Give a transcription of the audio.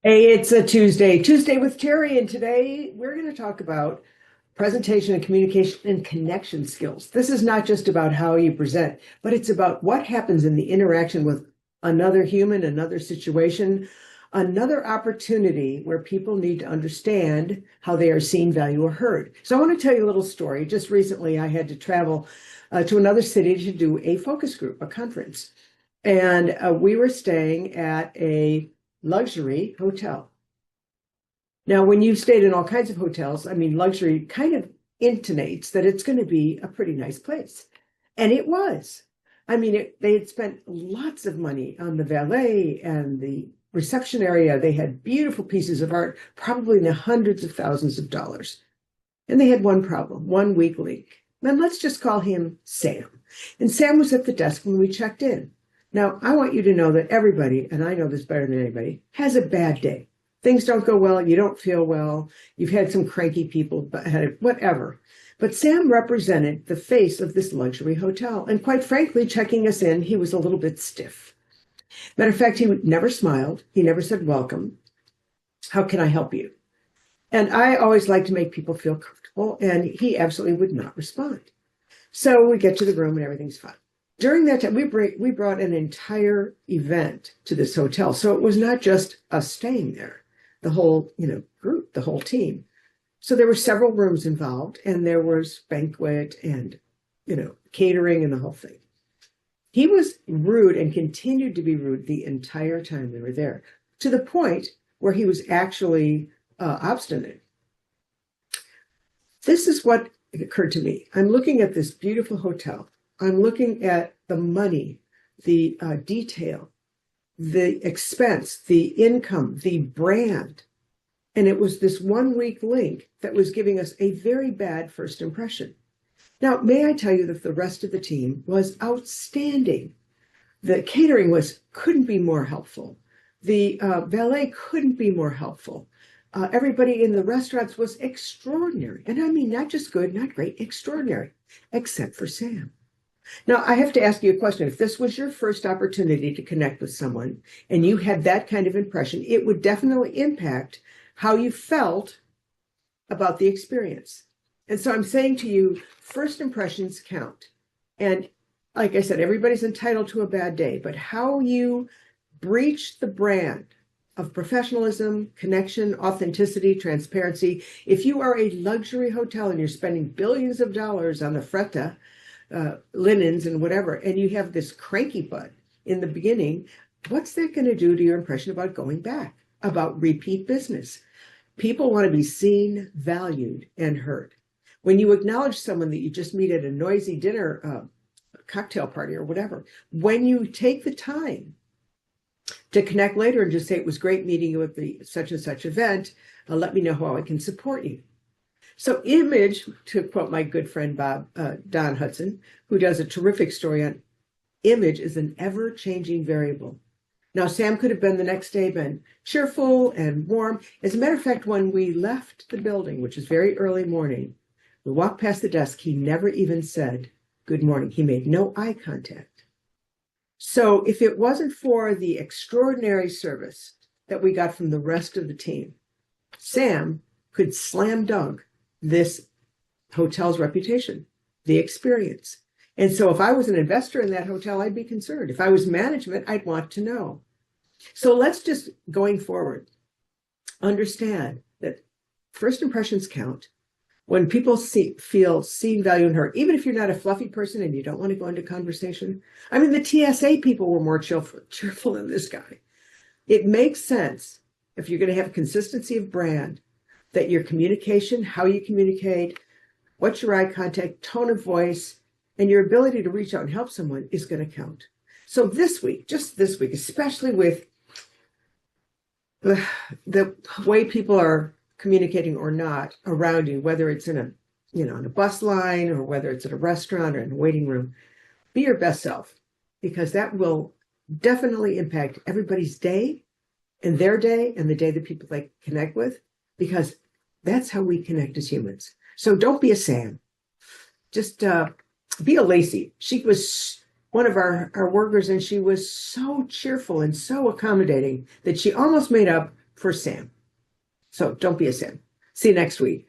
Hey, it's a Tuesday with Terry, and today we're going to talk about presentation and communication and connection skills. This is not just about how you present, but it's about what happens in the interaction with another human, another situation, another opportunity where people need to understand how they are seen, valued, or heard. So I want to tell you a little story. Just recently, I had to travel to another city to do a focus group, a conference, and we were staying at a luxury hotel. Now, when you've stayed in all kinds of hotels, I mean, luxury kind of intonates that it's going to be a pretty nice place. And it was. I mean, they had spent lots of money on the valet and the reception area. They had beautiful pieces of art, probably in the hundreds of thousands of dollars. And they had one problem, one weak link. And let's just call him Sam. And Sam was at the desk when we checked in. Now, I want you to know that everybody, and I know this better than anybody, has a bad day. Things don't go well, you don't feel well, you've had some cranky people, whatever. But Sam represented the face of this luxury hotel. And quite frankly, checking us in, he was a little bit stiff. Matter of fact, he never smiled. He never said, welcome. How can I help you? And I always like to make people feel comfortable, and he absolutely would not respond. So we get to the room and everything's fine. During that time, we brought an entire event to this hotel. So it was not just us staying there, the whole, group, the whole team. So there were several rooms involved, and there was banquet and, catering and the whole thing. He was rude and continued to be rude the entire time we were there, to the point where he was actually obstinate. This is what occurred to me. I'm looking at this beautiful hotel. I'm looking at the money, the detail, the expense, the income, the brand. And it was this one weak link that was giving us a very bad first impression. Now, may I tell you that the rest of the team was outstanding. The catering couldn't be more helpful. The valet couldn't be more helpful. Everybody in the restaurants was extraordinary. And I mean, not just good, not great, extraordinary, except for Sam. Now, I have to ask you a question. If this was your first opportunity to connect with someone and you had that kind of impression, it would definitely impact how you felt about the experience. And so I'm saying to you, first impressions count. And like I said, everybody's entitled to a bad day, but how you breach the brand of professionalism, connection, authenticity, transparency. If you are a luxury hotel and you're spending billions of dollars on the fretta, linens and whatever, and you have this cranky butt in the beginning, what's that going to do to your impression about going back, about repeat business? People want to be seen, valued, and heard. When you acknowledge someone that you just meet at a noisy dinner, cocktail party or whatever, when you take the time to connect later and just say, it was great meeting you at the such and such event, let me know how I can support you. So image, to quote my good friend Don Hudson, who does a terrific story on image, is an ever-changing variable. Now, Sam could have been the next day been cheerful and warm. As a matter of fact, when we left the building, which is very early morning, we walked past the desk, he never even said good morning. He made no eye contact. So if it wasn't for the extraordinary service that we got from the rest of the team, Sam could slam dunk this hotel's reputation, the experience. And so if I was an investor in that hotel, I'd be concerned. If I was management, I'd want to know. So let's just, going forward, understand that first impressions count. When people feel seen, value, and heard, even if you're not a fluffy person and you don't want to go into conversation. I mean, the TSA people were more cheerful than this guy. It makes sense, if you're going to have consistency of brand, that your communication, how you communicate, what's your eye contact, tone of voice, and your ability to reach out and help someone is going to count. So this week, just this week, especially with the way people are communicating or not around you, whether it's in on a bus line or whether it's at a restaurant or in a waiting room, be your best self, because that will definitely impact everybody's day and their day and the day that people they connect with, because that's how we connect as humans. So don't be a Sam. Just be a Lacey. She was one of our workers, and she was so cheerful and so accommodating that she almost made up for Sam. So don't be a Sam. See you next week.